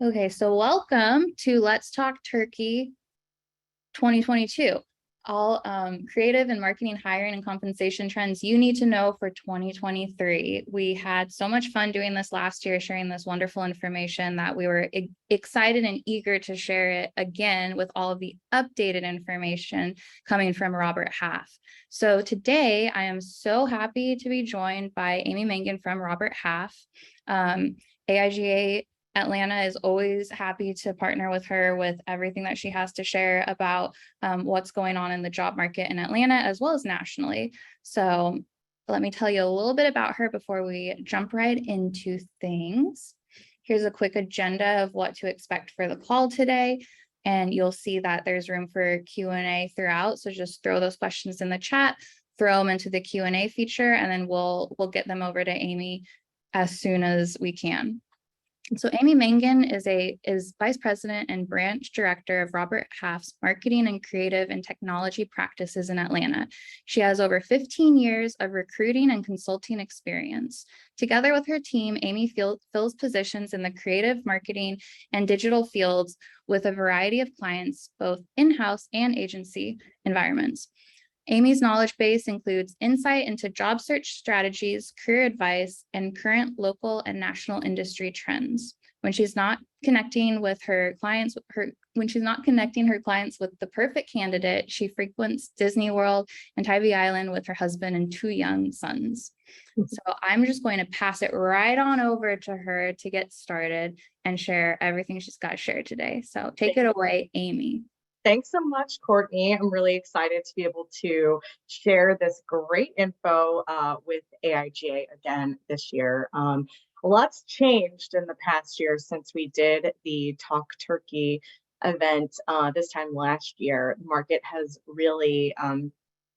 Okay, so welcome to Let's Talk Turkey 2022. All creative and marketing, hiring, and compensation trends you need to know for 2023. We had so much fun doing this last year, sharing this wonderful information that we were excited and eager to share it again with all of the updated information coming from Robert Half. So today I am so happy to be joined by Amy Mangan from Robert Half. AIGA Atlanta is always happy to partner with her with everything that she has to share about what's going on in the job market in Atlanta as well as nationally. So let me tell you a little bit about her before we jump right into things. Here's a quick agenda of what to expect for the call today. And you'll see that there's room for Q&A throughout. So just throw those questions in the chat, throw them into the Q&A feature, and then we'll get them over to Amy as soon as we can. So Amy Mangan is Vice President and Branch Director of Robert Half's Marketing and Creative and Technology Practices in Atlanta. She has over 15 years of recruiting and consulting experience. Together with her team, Amy fills positions in the creative, marketing, and digital fields with a variety of clients, both in-house and agency environments. Amy's knowledge base includes insight into job search strategies, career advice, and current local and national industry trends. When she's not connecting her clients with the perfect candidate, she frequents Disney World and Tybee Island with her husband and 2 young sons. So I'm just going to pass it right on over to her to get started and share everything she's got to share today. So take it away, Amy. Thanks so much, Courtney. I'm really excited to be able to share this great info with AIGA again this year. A lot's changed in the past year since we did the Talk Turkey event this time last year. The market has really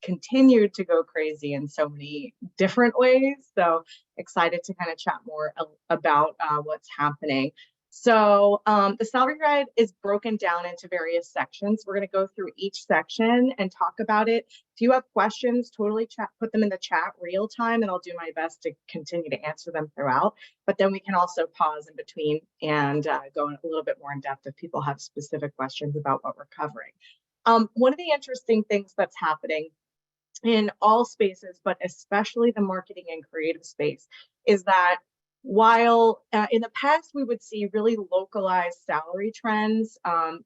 continued to go crazy in so many different ways. So excited to kind of chat more about what's happening. So the salary guide is broken down into various sections. We're going to go through each section and talk about it. If you have questions, totally put them in the chat real time, and I'll do my best to continue to answer them throughout. But then we can also pause in between and go a little bit more in depth if people have specific questions about what we're covering. One of the interesting things that's happening in all spaces, but especially the marketing and creative space, is that while in the past we would see really localized salary trends,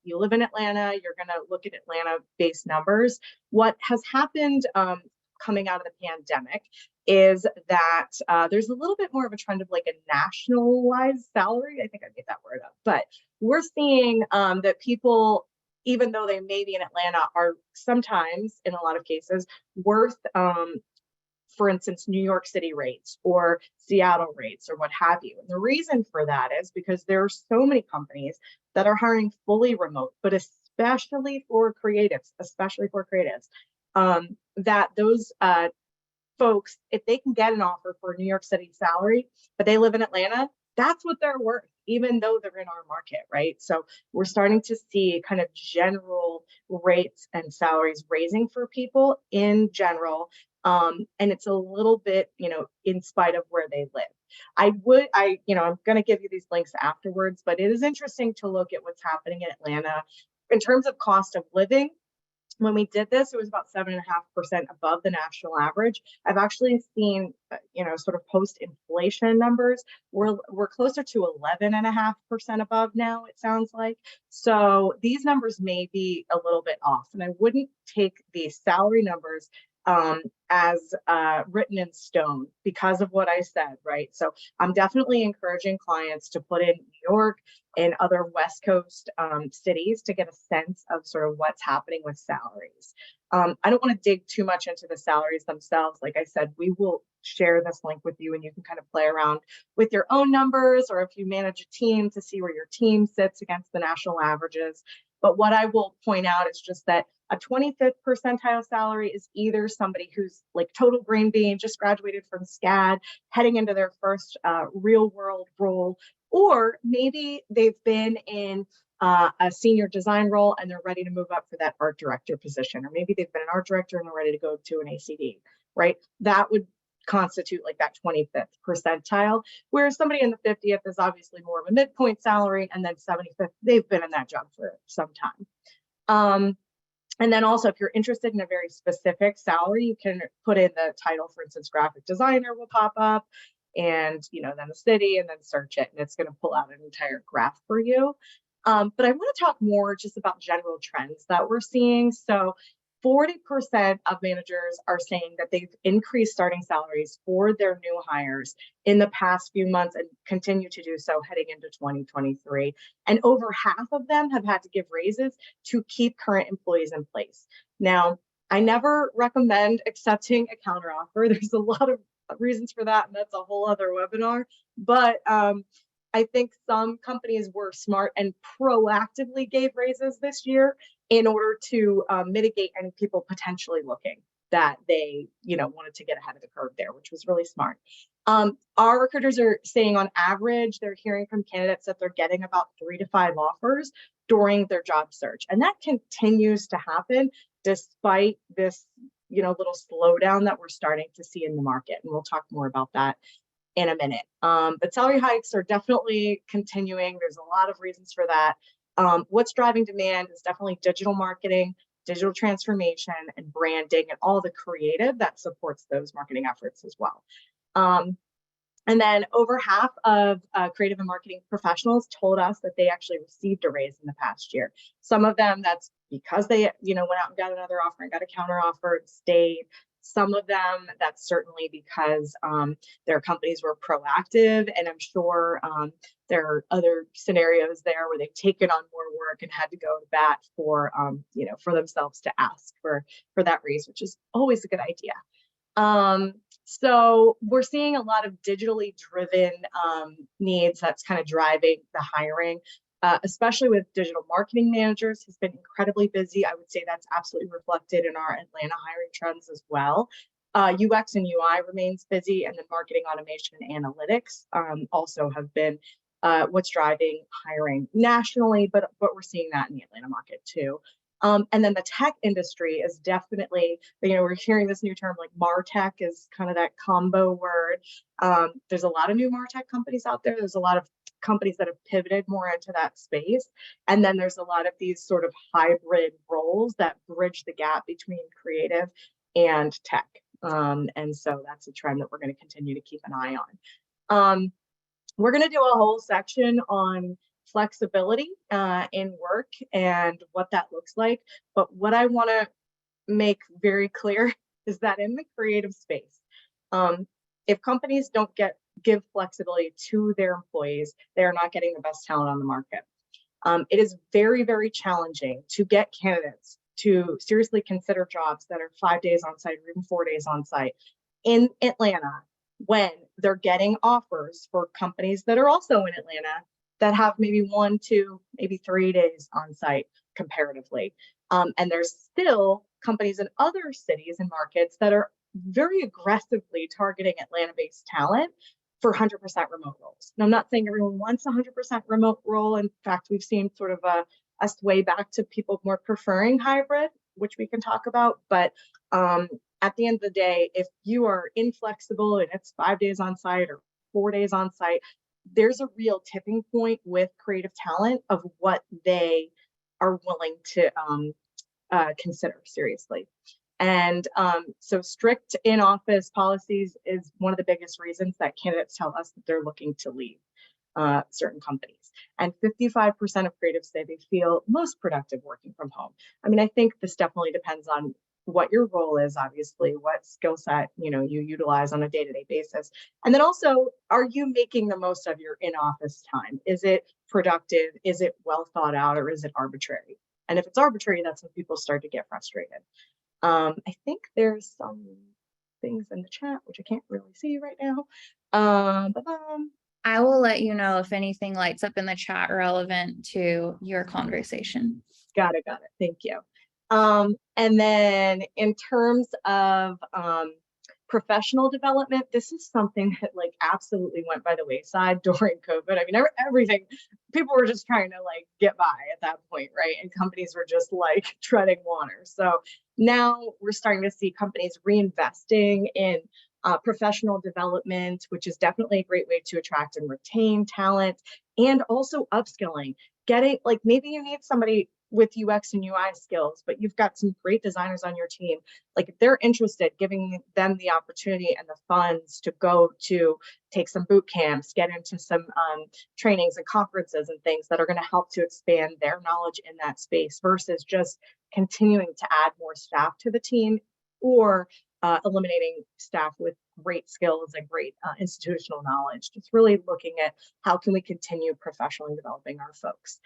you live in Atlanta, you're going to look at Atlanta-based numbers. What has happened coming out of the pandemic is that there's a little bit more of a trend of like a nationalized salary. I think I made that word up, but we're seeing that people, even though they may be in Atlanta, are sometimes, in a lot of cases, worth for instance, New York City rates or Seattle rates or what have you. And the reason for that is because there are so many companies that are hiring fully remote, but especially for creatives, that those folks, if they can get an offer for a New York City salary, but they live in Atlanta, that's what they're worth, even though they're in our market, right? So we're starting to see kind of general rates and salaries raising for people in general. And it's a little bit, in spite of where they live. I'm going to give you these links afterwards, but it is interesting to look at what's happening in Atlanta in terms of cost of living. When we did this, it was about 7.5% above the national average. I've actually seen, sort of post-inflation numbers. We're closer to 11.5% above now, it sounds like. So these numbers may be a little bit off, and I wouldn't take the salary numbers as written in stone because of what I said, right? So I'm definitely encouraging clients to put in New York and other West Coast cities to get a sense of sort of what's happening with salaries. I don't want to dig too much into the salaries themselves. Like I said, we will share this link with you and you can kind of play around with your own numbers, or if you manage a team, to see where your team sits against the national averages. But what I will point out is just that a 25th percentile salary is either somebody who's like total green bean, just graduated from SCAD, heading into their first real world role, or maybe they've been in a senior design role and they're ready to move up for that art director position, or maybe they've been an art director and they're ready to go to an ACD, right? That would constitute like that 25th percentile, whereas somebody in the 50th is obviously more of a midpoint salary, and then 75th, they've been in that job for some time. And then also, if you're interested in a very specific salary, you can put in the title. For instance, graphic designer will pop up, and then the city, and then search it, and it's going to pull out an entire graph for you. But I want to talk more just about general trends that we're seeing. So 40% of managers are saying that they've increased starting salaries for their new hires in the past few months and continue to do so heading into 2023. And over half of them have had to give raises to keep current employees in place. Now, I never recommend accepting a counteroffer. There's a lot of reasons for that, and that's a whole other webinar. But I think some companies were smart and proactively gave raises this year in order to mitigate any people potentially looking that they, wanted to get ahead of the curve there, which was really smart. Our recruiters are saying on average, they're hearing from candidates that they're getting about 3 to 5 offers during their job search. And that continues to happen despite this, little slowdown that we're starting to see in the market. And we'll talk more about that in a minute. But salary hikes are definitely continuing. There's a lot of reasons for that. What's driving demand is definitely digital marketing, digital transformation, and branding, and all the creative that supports those marketing efforts as well. And then over half of creative and marketing professionals told us that they actually received a raise in the past year. Some of them, that's because they, went out and got another offer and got a counter offer and stayed. Some of them, that's certainly because their companies were proactive, and I'm sure there are other scenarios there where they've taken on more work and had to go to bat for, for themselves to ask for that raise, which is always a good idea. So we're seeing a lot of digitally driven needs that's kind of driving the hiring. Especially with digital marketing managers, has been incredibly busy. I would say that's absolutely reflected in our Atlanta hiring trends as well. UX and UI remains busy, and then marketing automation and analytics also have been what's driving hiring nationally, but we're seeing that in the Atlanta market too. And then the tech industry is definitely, we're hearing this new term like MarTech is kind of that combo word. There's a lot of new MarTech companies out there. There's a lot of companies that have pivoted more into that space. And then there's a lot of these sort of hybrid roles that bridge the gap between creative and tech. And so that's a trend that we're going to continue to keep an eye on. We're going to do a whole section on flexibility in work and what that looks like. But what I want to make very clear is that in the creative space, if companies don't give flexibility to their employees, they are not getting the best talent on the market. It is very, very challenging to get candidates to seriously consider jobs that are 5 days on site or even 4 days on site in Atlanta when they're getting offers for companies that are also in Atlanta that have maybe 1, 2, maybe 3 days on site comparatively. And there's still companies in other cities and markets that are very aggressively targeting Atlanta-based talent for 100% remote roles. And I'm not saying everyone wants a 100% remote role. In fact, we've seen sort of a sway back to people more preferring hybrid, which we can talk about. But at the end of the day, if you are inflexible and it's 5 days on site or 4 days on site, there's a real tipping point with creative talent of what they are willing to consider seriously. And so strict in-office policies is one of the biggest reasons that candidates tell us that they're looking to leave certain companies. And 55% of creatives say they feel most productive working from home. I mean, I think this definitely depends on what your role is, obviously, what skill set you utilize on a day-to-day basis. And then also, are you making the most of your in-office time? Is it productive? Is it well thought out, or is it arbitrary? And if it's arbitrary, that's when people start to get frustrated. I think there's some things in the chat, which I can't really see right now. I will let you know if anything lights up in the chat relevant to your conversation. Got it. Thank you. And then in terms of professional development, this is something that like absolutely went by the wayside during COVID. I mean, everything, people were just trying to like get by at that point, right? And companies were just like treading water. So now we're starting to see companies reinvesting in professional development, which is definitely a great way to attract and retain talent, and also upskilling. Getting, like, maybe you need somebody with UX and UI skills, but you've got some great designers on your team. Like, if they're interested, giving them the opportunity and the funds to go to take some boot camps, get into some trainings and conferences and things that are going to help to expand their knowledge in that space, versus just continuing to add more staff to the team, or eliminating staff with great skills and great institutional knowledge. Just really looking at how can we continue professionally developing our folks.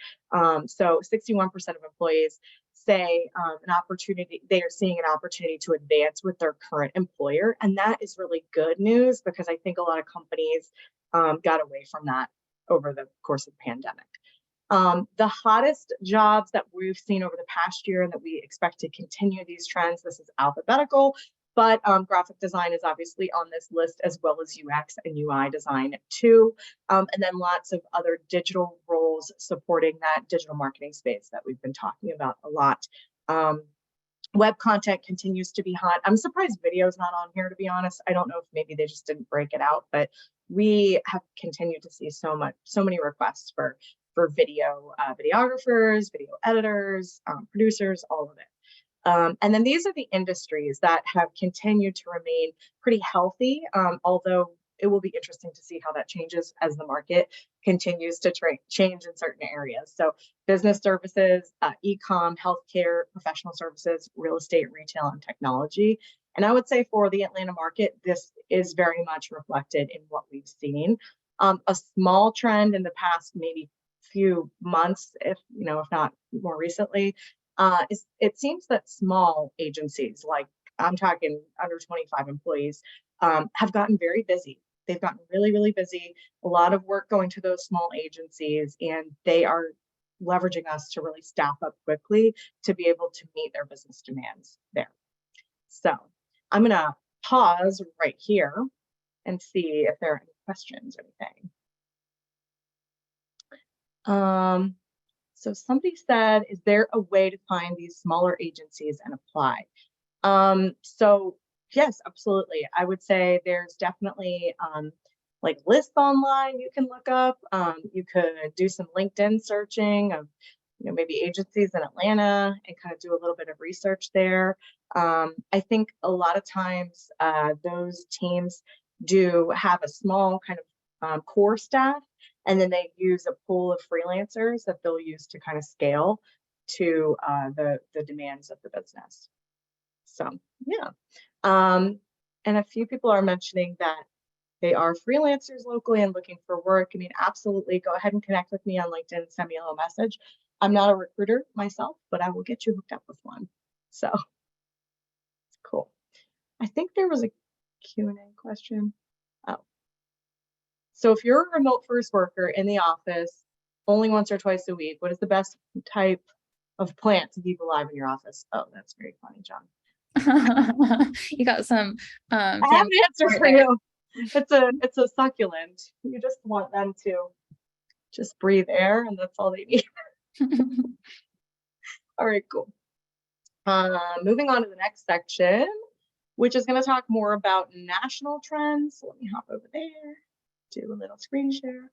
So 61% of employees say they are seeing an opportunity to advance with their current employer. And that is really good news, because I think a lot of companies got away from that over the course of the pandemic. The hottest jobs that we've seen over the past year, and that we expect to continue these trends, this is alphabetical, but graphic design is obviously on this list, as well as UX and UI design too. And then lots of other digital roles supporting that digital marketing space that we've been talking about a lot. Web content continues to be hot. I'm surprised video is not on here, to be honest. I don't know if maybe they just didn't break it out, but we have continued to see so many requests for video, videographers, video editors, producers, all of it. And then these are the industries that have continued to remain pretty healthy, although it will be interesting to see how that changes as the market continues to change in certain areas. So business services, e-com, healthcare, professional services, real estate, retail, and technology. And I would say for the Atlanta market, this is very much reflected in what we've seen. A small trend in the past maybe few months, if not more recently, it seems that small agencies, like I'm talking under 25 employees, have gotten very busy. They've gotten really, really busy, a lot of work going to those small agencies, and they are leveraging us to really staff up quickly to be able to meet their business demands there. So I'm going to pause right here and see if there are any questions or anything. So somebody said, is there a way to find these smaller agencies and apply? So yes, absolutely. I would say there's definitely like lists online you can look up. You could do some LinkedIn searching of maybe agencies in Atlanta and kind of do a little bit of research there. I think a lot of times those teams do have a small kind of core staff, and then they use a pool of freelancers that they'll use to kind of scale to the demands of the business. So yeah. And a few people are mentioning that they are freelancers locally and looking for work. I mean, absolutely, go ahead and connect with me on LinkedIn, send me a little message. I'm not a recruiter myself, but I will get you hooked up with one. So cool. I think there was a Q&A question. Oh. So if you're a remote first worker in the office only once or twice a week, what is the best type of plant to keep alive in your office? Oh, that's very funny, John. You got some I have an answer for you. It's a succulent. You just want them to just breathe air, and that's all they need. All right, cool. Moving on to the next section, which is going to talk more about national trends. So let me hop over there, do a little screen share.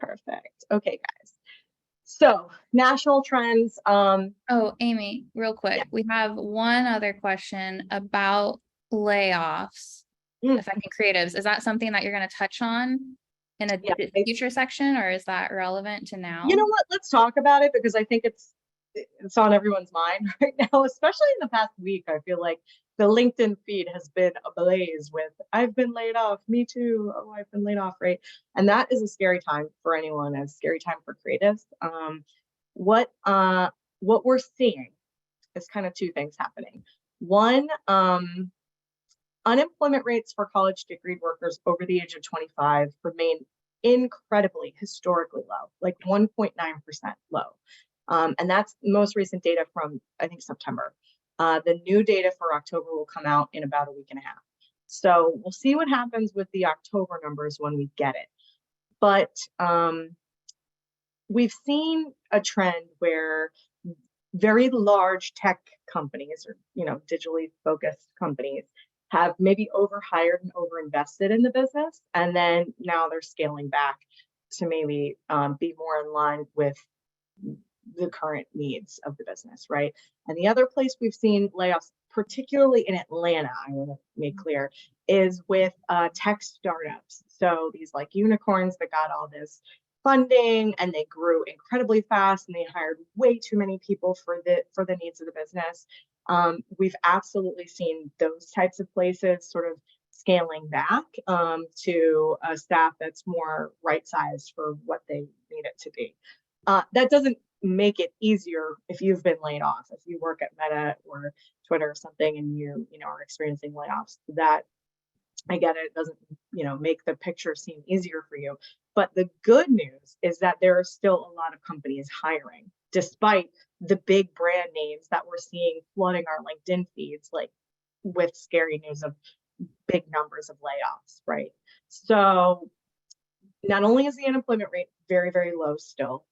Perfect. Okay, guys. So national trends. Oh, Amy, real quick, yeah. We have one other question about layoffs, affecting creatives. Is that something that you're going to touch on in a future section, or is that relevant to now? You know what? Let's talk about it, because I think it's on everyone's mind right now, especially in the past week. I feel like the LinkedIn feed has been ablaze with, I've been laid off, me too, oh, I've been laid off, right? And that is a scary time for anyone, a scary time for creatives. What we're seeing is kind of two things happening. One, unemployment rates for college degree workers over the age of 25 remain incredibly, historically low, like 1.9% low. And that's most recent data from, I think, September. The new data for October will come out in about a week and a half. So we'll see what happens with the October numbers when we get it. But we've seen a trend where very large tech companies, or digitally focused companies, have maybe overhired and overinvested in the business, and then now they're scaling back to maybe be more in line with the current needs of the business, right? And the other place we've seen layoffs, particularly in Atlanta, I want to make clear, is with tech startups. So these like unicorns that got all this funding and they grew incredibly fast and they hired way too many people for the needs of the business. We've absolutely seen those types of places sort of scaling back to a staff that's more right-sized for what they need it to be. That doesn't make it easier if you've been laid off. If you work at Meta or Twitter or something and you are experiencing layoffs, that I get it, it doesn't make the picture seem easier for you. But the good news is that there are still a lot of companies hiring, despite the big brand names that we're seeing flooding our LinkedIn feeds, like with scary news of big numbers of layoffs, right? So not only is the unemployment rate very, very low still,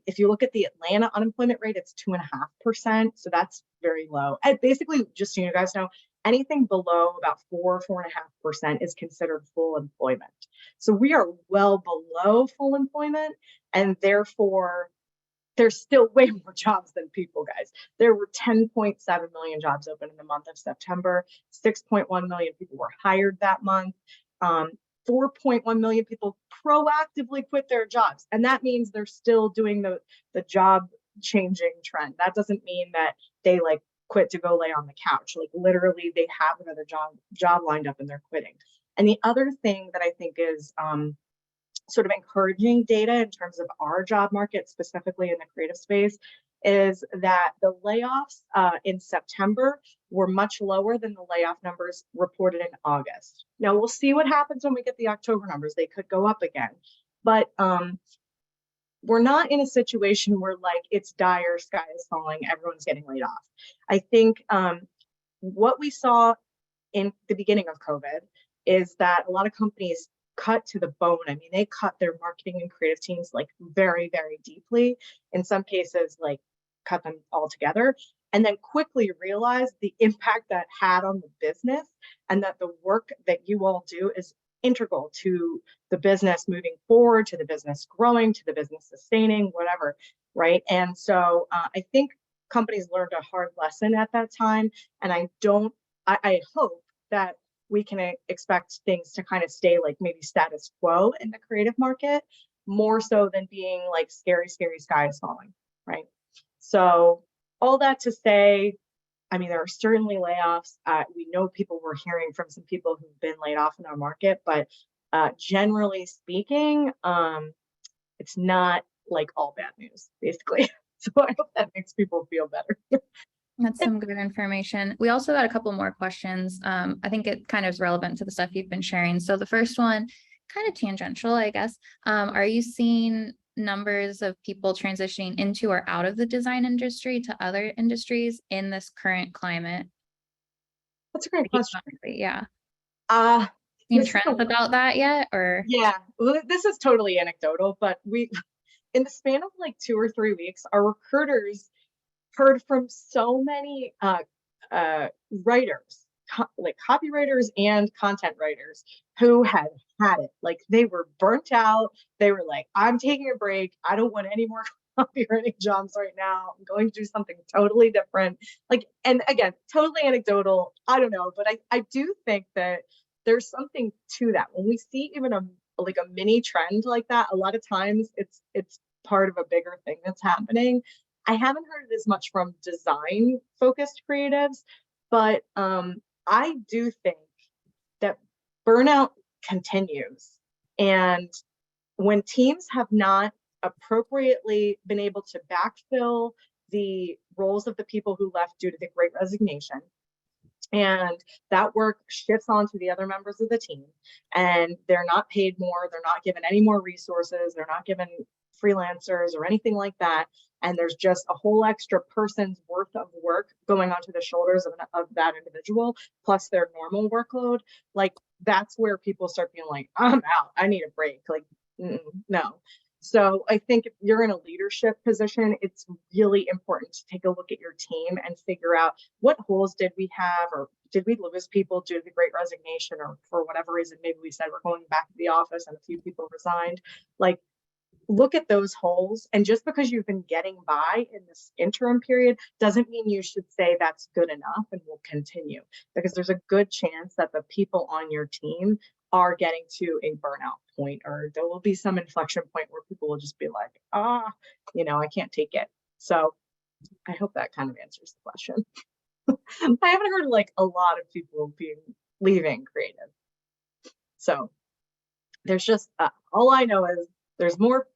if you look at the Atlanta unemployment rate, it's 2.5%. So that's very low. And basically, just so you guys know, anything below about 4.5% is considered full employment. So we are well below full employment, and therefore there's still way more jobs than people, guys. There were 10.7 million jobs open in the month of September. 6.1 million people were hired that month. 4.1 million people proactively quit their jobs. And that means they're still doing the job changing trend. That doesn't mean that they like quit to go lay on the couch. Like literally they have another job lined up and they're quitting. And the other thing that I think is sort of encouraging data in terms of our job market, specifically in the creative space, is that the layoffs in September were much lower than the layoff numbers reported in August. Now we'll see what happens when we get the October numbers. They could go up again, but we're not in a situation where like it's dire, sky is falling, everyone's getting laid off. I think what we saw in the beginning of COVID is that a lot of companies cut to the bone. I mean, they cut their marketing and creative teams like very, very deeply. In some cases, like cut them all together, and then quickly realized the impact that had on the business, and that the work that you all do is integral to the business moving forward, to the business growing, to the business sustaining, whatever, right? And so I think companies learned a hard lesson at that time, and I hope that we can expect things to kind of stay like maybe status quo in the creative market, more so than being like scary, scary sky is falling, right? So all that to say, I mean, there are certainly layoffs. We know we're hearing from some people who've been laid off in our market, but generally speaking, it's not like all bad news, basically. So I hope that makes people feel better. That's some good information. We also got a couple more questions. I think it kind of is relevant to the stuff you've been sharing. So the first one, kind of tangential, I guess. Are you seeing numbers of people transitioning into or out of the design industry to other industries in this current climate? That's a great question. Yeah. Seen trends about that yet? Or yeah, well, this is totally anecdotal, but in the span of like 2 or 3 weeks, our recruiters heard from so many writers, like copywriters and content writers, who had it. Like they were burnt out. They were like, I'm taking a break. I don't want any more copywriting jobs right now. I'm going to do something totally different. Like, and again, totally anecdotal. I don't know, but I do think that there's something to that. When we see even a mini trend like that, a lot of times it's part of a bigger thing that's happening. I haven't heard it as much from design focused creatives, but I do think that burnout continues. And when teams have not appropriately been able to backfill the roles of the people who left due to the Great Resignation, and that work shifts on to the other members of the team, and they're not paid more, they're not given any more resources, they're not given freelancers or anything like that, and there's just a whole extra person's worth of work going onto the shoulders of that individual, plus their normal workload, like that's where people start being like, I'm out, I need a break, like no. So I think if you're in a leadership position, it's really important to take a look at your team and figure out what holes did we have, or did we lose people due to the great resignation, or for whatever reason, maybe we said we're going back to the office and a few people resigned. Like, look at those holes. And just because you've been getting by in this interim period doesn't mean you should say that's good enough and will continue, because there's a good chance that the people on your team are getting to a burnout point, or there will be some inflection point where people will just be like, I can't take it. So I hope that kind of answers the question. I haven't heard like a lot of people leaving creative. So there's just all I know is there's more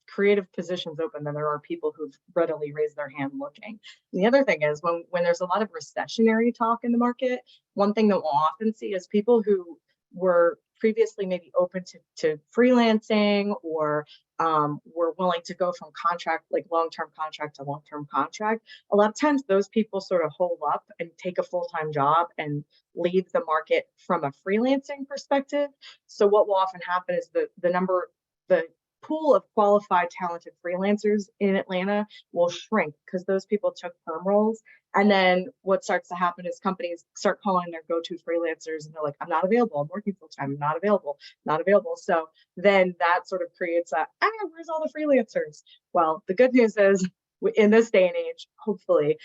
creative positions open than there are people who've readily raised their hand looking. And the other thing is when there's a lot of recessionary talk in the market, one thing that we'll often see is people who were previously maybe open to freelancing, or were willing to go from contract, like long-term contract to long-term contract. A lot of times those people sort of hold up and take a full-time job and leave the market from a freelancing perspective. So what will often happen is the pool of qualified, talented freelancers in Atlanta will shrink because those people took perm roles. And then what starts to happen is companies start calling their go-to freelancers and they're like, I'm not available. I'm working full time. I'm not available, not available. So then that sort of creates where's all the freelancers? Well, the good news is in this day and age, hopefully,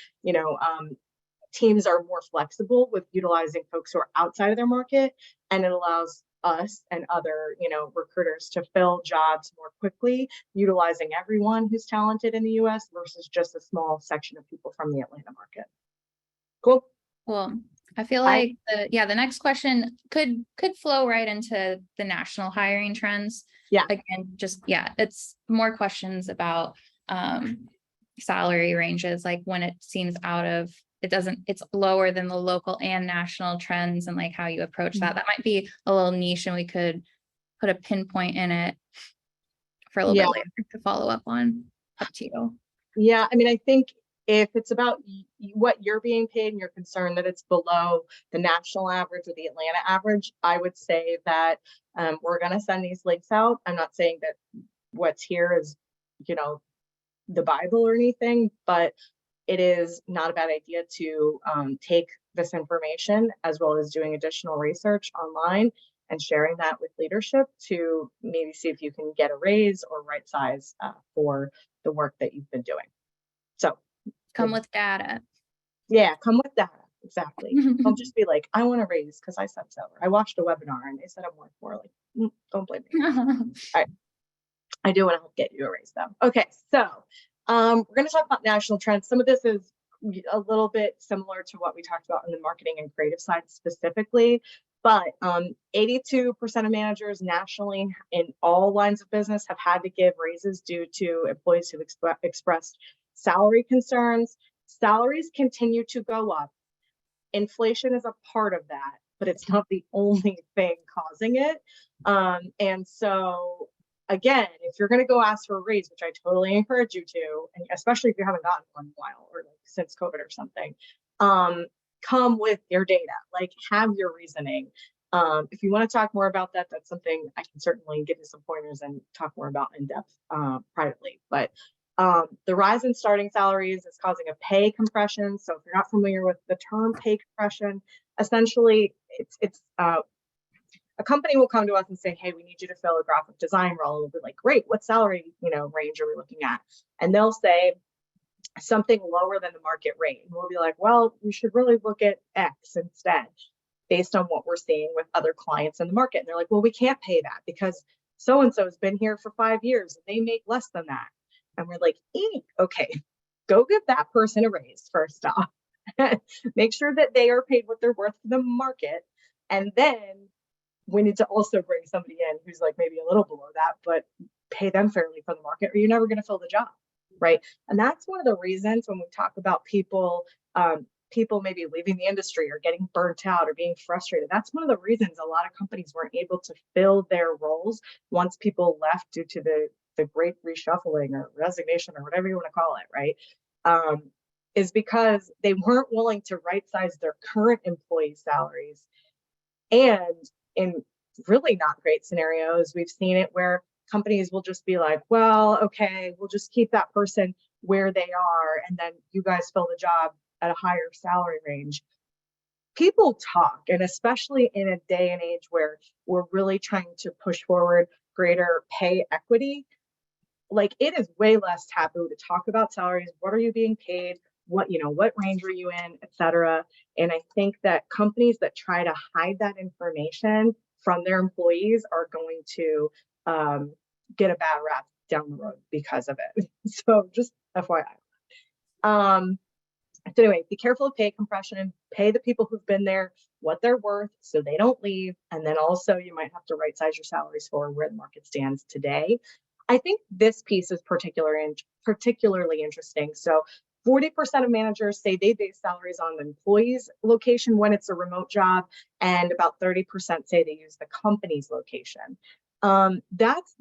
teams are more flexible with utilizing folks who are outside of their market, and it allows us and other recruiters to fill jobs more quickly, utilizing everyone who's talented in the US versus just a small section of people from the Atlanta market. Cool. Well, I feel like the next question could flow right into the national hiring trends. Yeah. Again, it's more questions about salary ranges, like when it seems it's lower than the local and national trends, and like how you approach that. That might be a little niche, and we could put a pinpoint in it for a little bit later to follow up on. Up to you. Yeah, I mean, I think if it's about what you're being paid and you're concerned that it's below the national average or the Atlanta average, I would say that we're going to send these links out. I'm not saying that what's here is, the Bible or anything, but it is not a bad idea to take this information as well as doing additional research online and sharing that with leadership to maybe see if you can get a raise or right size for the work that you've been doing. So come with data. Yeah, come with data. Exactly. Don't just be like, I want a raise because I said so. I watched a webinar and they said I'm worth more. Like, don't blame me. All right. I do want to help get you a raise though. Okay, so we're going to talk about national trends. Some of this is a little bit similar to what we talked about in the marketing and creative side specifically, but 82% of managers nationally in all lines of business have had to give raises due to employees who've expressed salary concerns. Salaries continue to go up. Inflation is a part of that, but it's not the only thing causing it. And so again, if you're going to go ask for a raise, which I totally encourage you to, and especially if you haven't gotten one in a while or like since COVID or something, come with your data, like have your reasoning. If you want to talk more about that, that's something I can certainly give you some pointers and talk more about in depth privately. But the rise in starting salaries is causing a pay compression. So if you're not familiar with the term pay compression, essentially it's a company will come to us and say, hey, we need you to fill a graphic design role. We'll be like, great, what salary, range are we looking at? And they'll say something lower than the market rate. And we'll be like, well, we should really look at X instead, based on what we're seeing with other clients in the market. And they're like, well, we can't pay that because so-and-so has been here for 5 years and they make less than that. And we're like, okay, go give that person a raise first off. Make sure that they are paid what they're worth to the market. And then we need to also bring somebody in who's like maybe a little below that, but pay them fairly for the market, or you're never going to fill the job, right? And that's one of the reasons when we talk about people maybe leaving the industry or getting burnt out or being frustrated. That's one of the reasons a lot of companies weren't able to fill their roles once people left due to the great reshuffling or resignation or whatever you want to call it, right? Is because they weren't willing to right size their current employee salaries. And in really not great scenarios, we've seen it where companies will just be like, well, okay, we'll just keep that person where they are, and then you guys fill the job at a higher salary range. People talk, and especially in a day and age where we're really trying to push forward greater pay equity, like it is way less taboo to talk about salaries. What are you being paid? What range are you in, et cetera. And I think that companies that try to hide that information from their employees are going to get a bad rap down the road because of it. So just FYI. So anyway, be careful of pay compression, pay the people who've been there what they're worth so they don't leave. And then also you might have to right size your salaries for where the market stands today. I think this piece is particularly interesting. So 40% of managers say they base salaries on the employee's location when it's a remote job, and about 30% say they use the company's location. That's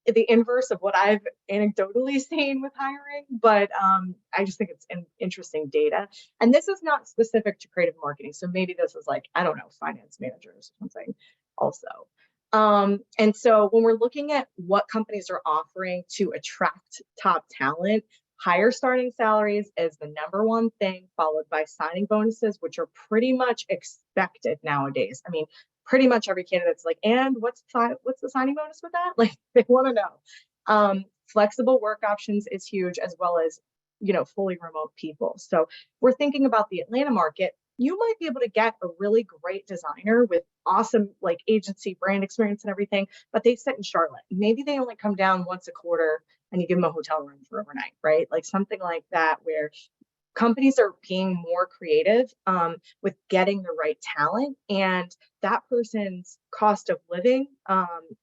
the inverse of what I've anecdotally seen with hiring, but I just think it's interesting data. And this is not specific to creative marketing. So maybe this is like, I don't know, finance managers or something also. And so when we're looking at what companies are offering to attract top talent, higher starting salaries is the number one thing, followed by signing bonuses, which are pretty much expected nowadays. I mean, pretty much every candidate's like, and what's the signing bonus with that? Like they want to know. Flexible work options is huge, as well as, fully remote people. So we're thinking about the Atlanta market. You might be able to get a really great designer with awesome like agency brand experience and everything, but they sit in Charlotte. Maybe they only come down once a quarter and you give them a hotel room for overnight, right? Like something like that, where companies are being more creative with getting the right talent, and that person's cost of living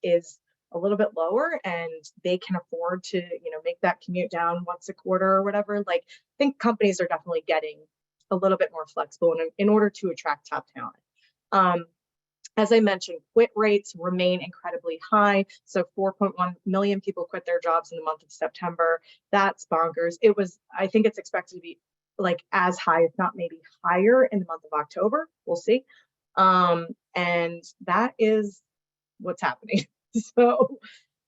is a little bit lower, and they can afford to, make that commute down once a quarter or whatever. Like, I think companies are definitely getting a little bit more flexible in order to attract top talent. As I mentioned, quit rates remain incredibly high. So 4.1 million people quit their jobs in the month of September. That's bonkers. I think it's expected to be like as high, if not maybe higher, in the month of October. We'll see. And that is what's happening. So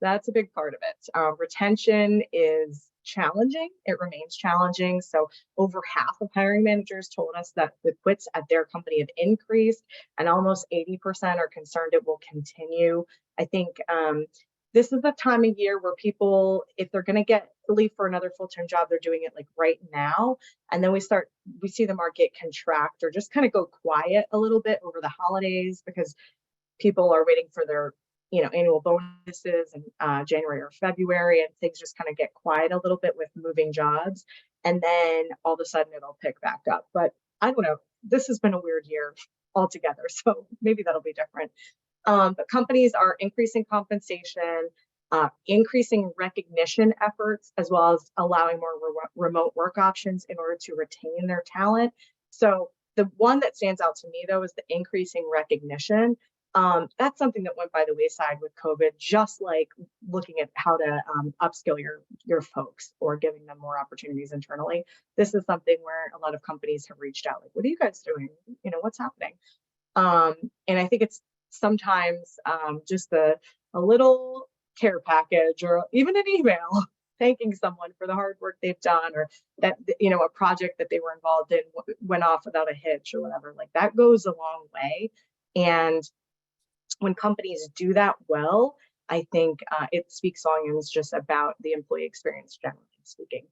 that's a big part of it. Retention is challenging. It remains challenging. So over half of hiring managers told us that the quits at their company have increased, and almost 80% are concerned it will continue. I think this is the time of year where people, if they're going to leave for another full-time job, they're doing it like right now. And then we see the market contract or just kind of go quiet a little bit over the holidays, because people are waiting for their annual bonuses in January or February, and things just kind of get quiet a little bit with moving jobs. And then all of a sudden it'll pick back up. But I don't know, this has been a weird year altogether. So maybe that'll be different. But companies are increasing compensation, increasing recognition efforts, as well as allowing more remote work options in order to retain their talent. So the one that stands out to me, though, is the increasing recognition. That's something that went by the wayside with COVID, just like looking at how to upskill your folks or giving them more opportunities internally. This is something where a lot of companies have reached out, like, what are you guys doing? What's happening? And I think it's sometimes just a little care package, or even an email thanking someone for the hard work they've done, or that, a project that they were involved in went off without a hitch or whatever. Like, that goes a long way. And when companies do that well, I think it speaks volumes just about the employee experience, generally speaking.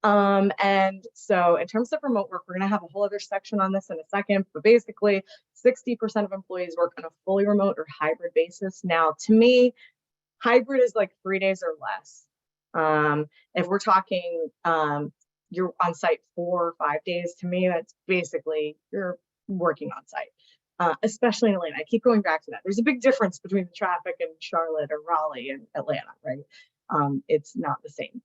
And so in terms of remote work, we're going to have a whole other section on this in a second, but basically 60% of employees work on a fully remote or hybrid basis. Now, to me, hybrid is like 3 days or less. If we're talking you're on site 4 or 5 days, to me, that's basically you're working on site. Especially in Atlanta. I keep going back to that. There's a big difference between the traffic in Charlotte or Raleigh and Atlanta, right? It's not the same.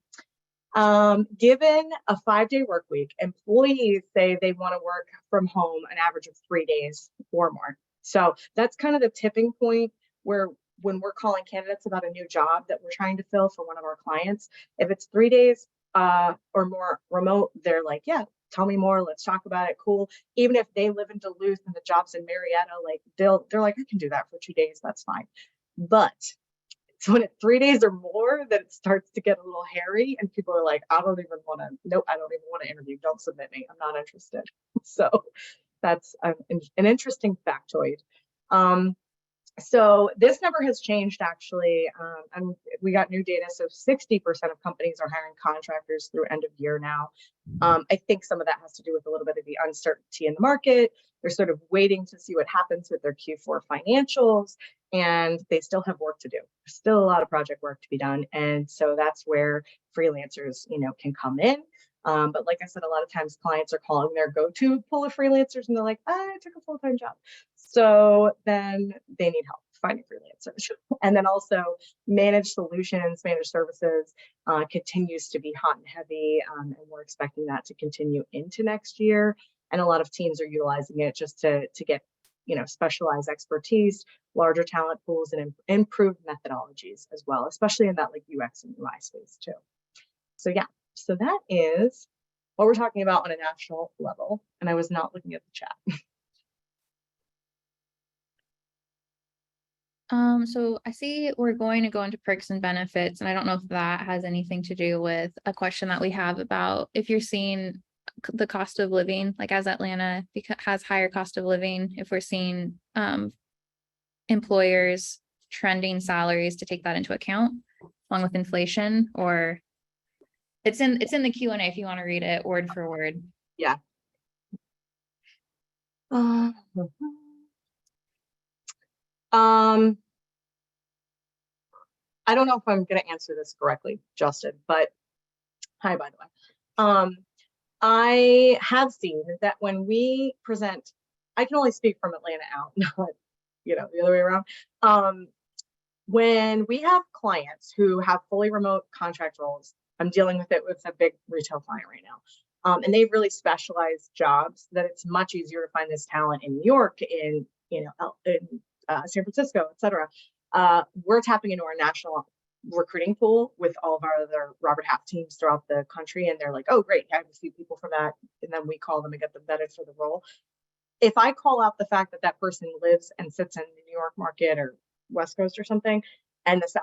Given a 5-day work week, employees say they want to work from home an average of 3 days or more. So that's kind of the tipping point where, when we're calling candidates about a new job that we're trying to fill for one of our clients, if it's 3 days or more remote, they're like, yeah, tell me more. Let's talk about it. Cool. Even if they live in Duluth and the job's in Marietta, like they're like, I can do that for 2 days. That's fine. But So when it's 3 days or more, then it starts to get a little hairy, and people are like, I don't even want to, nope, I don't even want to interview. Don't submit me. I'm not interested. So that's an interesting factoid. So this number has changed actually, and we got new data. So 60% of companies are hiring contractors through end of year now. I think some of that has to do with a little bit of the uncertainty in the market. They're sort of waiting to see what happens with their Q4 financials, and they still have work to do. There's still a lot of project work to be done, and so that's where freelancers, can come in. But like I said, a lot of times clients are calling their go-to pool of freelancers, and they're like, I took a full-time job. So then they need help finding freelancers. And then also managed solutions, managed services continues to be hot and heavy. And we're expecting that to continue into next year. And a lot of teams are utilizing it just to get, specialized expertise, larger talent pools, and improved methodologies as well, especially in that like UX and UI space too. So yeah, so that is what we're talking about on a national level. And I was not looking at the chat. So I see we're going to go into perks and benefits, and I don't know if that has anything to do with a question that we have about if you're seeing the cost of living, like as Atlanta has higher cost of living, if we're seeing employers trending salaries to take that into account along with inflation, or it's in the Q&A if you want to read it word for word. Yeah. I don't know if I'm going to answer this correctly, Justin, but hi, by the way. I have seen that when we present, I can only speak from Atlanta out, not, the other way around. When we have clients who have fully remote contract roles, I'm dealing with it with a big retail client right now. And they've really specialized jobs that it's much easier to find this talent in New York, in San Francisco, et cetera. We're tapping into our national recruiting pool with all of our other Robert Half teams throughout the country. And they're like, oh, great, I have a few people from that. And then we call them and get them vetted for the role. If I call out the fact that that person lives and sits in the New York market or West Coast or something, and the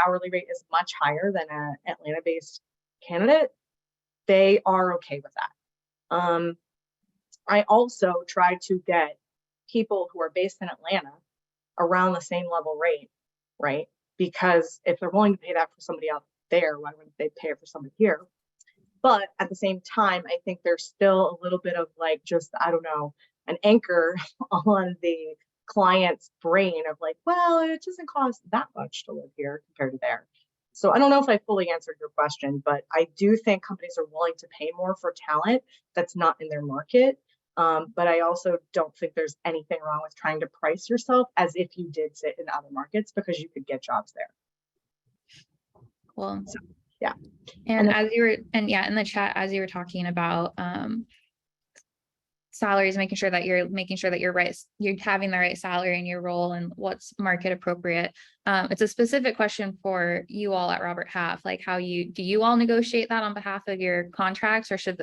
hourly rate is much higher than an Atlanta-based candidate, they are okay with that. I also try to get people who are based in Atlanta around the same level rate, right? Because if they're willing to pay that for somebody out there, why wouldn't they pay it for somebody here? But at the same time, I think there's still a little bit of like, just, I don't know, an anchor on the client's brain of like, well, it doesn't cost that much to live here compared to there. So I don't know if I fully answered your question, but I do think companies are willing to pay more for talent that's not in their market. But I also don't think there's anything wrong with trying to price yourself as if you did sit in other markets, because you could get jobs there. Cool. So, yeah. And as you were, in the chat, as you were talking about salaries, making sure that you're right, you're having the right salary in your role and what's market appropriate. It's a specific question for you all at Robert Half, like do you all negotiate that on behalf of your contracts, or should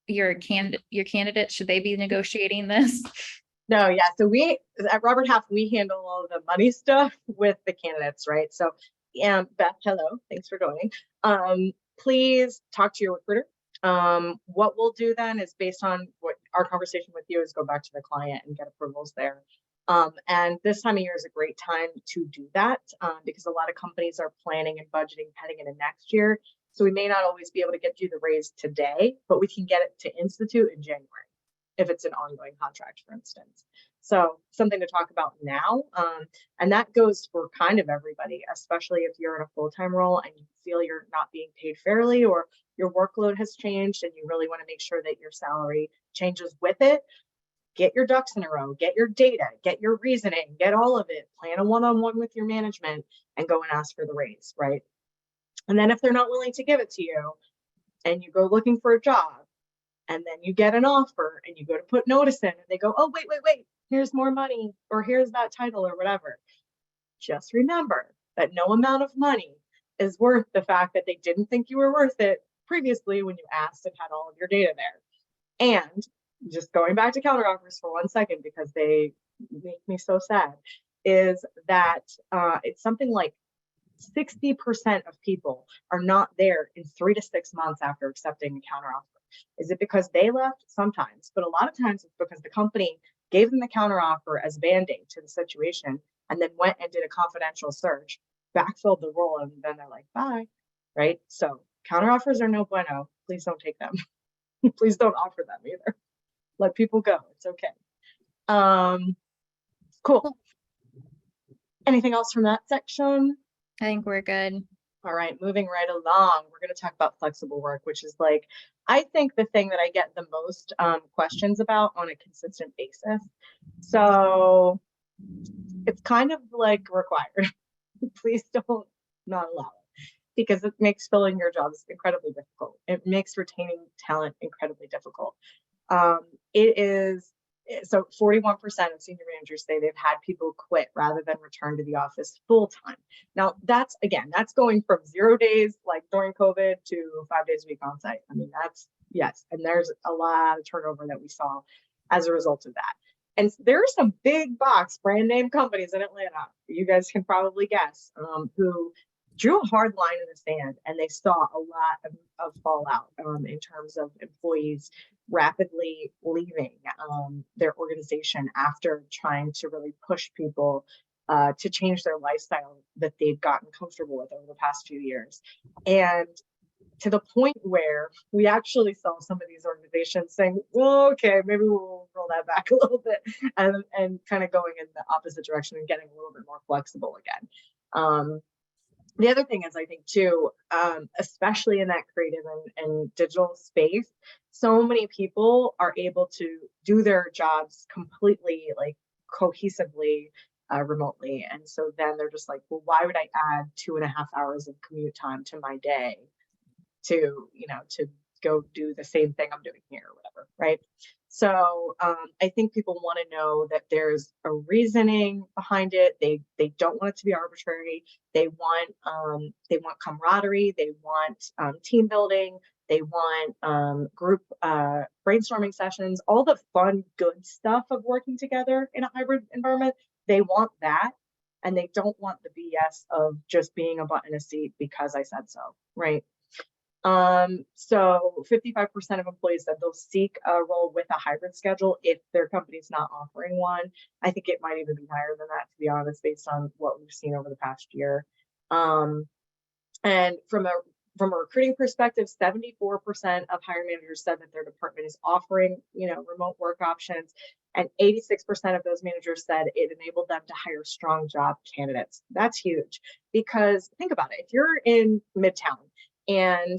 your candidates, should they be negotiating this? No, yeah. So we at Robert Half, we handle all the money stuff with the candidates, right? So Beth, hello, thanks for joining. Please talk to your recruiter. What we'll do then is, based on what our conversation with you is, go back to the client and get approvals there. And this time of year is a great time to do that, because a lot of companies are planning and budgeting heading into next year. So we may not always be able to get you the raise today, but we can get it to institute in January if it's an ongoing contract, for instance. So something to talk about now. And that goes for kind of everybody, especially if you're in a full-time role and you feel you're not being paid fairly, or your workload has changed and you really want to make sure that your salary changes with it. Get your ducks in a row, get your data, get your reasoning, get all of it, plan a one-on-one with your management, and go and ask for the raise, right? And then if they're not willing to give it to you, and you go looking for a job, and then you get an offer and you go to put notice in, and they go, oh, wait, here's more money, or here's that title, or whatever. Just remember that no amount of money is worth the fact that they didn't think you were worth it previously when you asked and had all of your data there. And just going back to counteroffers for 1 second, because they make me so sad, is that it's something like 60% of people are not there in 3 to 6 months after accepting a counteroffer. Is it because they left? Sometimes, but a lot of times it's because the company gave them the counteroffer as band-aid to the situation and then went and did a confidential search, backfilled the role, and then they're like, bye, right? So counteroffers are no bueno. Please don't take them. Please don't offer them either. Let people go. It's okay. Cool. Anything else from that section? I think we're good. All right, moving right along, we're going to talk about flexible work, which is like, I think the thing that I get the most questions about on a consistent basis. So it's kind of like required. Please don't not allow it, because it makes filling your jobs incredibly difficult. It makes retaining talent incredibly difficult. It is so 41% of senior managers say they've had people quit rather than return to the office full time. Now, that's going from 0 days like during COVID to 5 days a week on site. I mean, that's yes. And there's a lot of turnover that we saw as a result of that. And there are some big box brand name companies in Atlanta, you guys can probably guess, who drew a hard line in the sand, and they saw a lot of fallout in terms of employees rapidly leaving their organization after trying to really push people to change their lifestyle that they've gotten comfortable with over the past few years. And to the point where we actually saw some of these organizations saying, well, okay, maybe we'll roll that back a little bit, and kind of going in the opposite direction and getting a little bit more flexible again. The other thing is, I think too, especially in that creative and digital space, so many people are able to do their jobs completely, like cohesively, remotely. And so then they're just like, well, why would I add 2.5 hours of commute time to my day to go do the same thing I'm doing here or whatever, right? So I think people want to know that there's a reasoning behind it. They don't want it to be arbitrary. They want camaraderie. They want team building. They want group brainstorming sessions, all the fun, good stuff of working together in a hybrid environment. They want that, and they don't want the BS of just being a butt in a seat because I said so, right? So 55% of employees said they'll seek a role with a hybrid schedule if their company's not offering one. I think it might even be higher than that, to be honest, based on what we've seen over the past year. And from a recruiting perspective, 74% of hiring managers said that their department is offering, remote work options. And 86% of those managers said it enabled them to hire strong job candidates. That's huge, because think about it. If you're in Midtown, and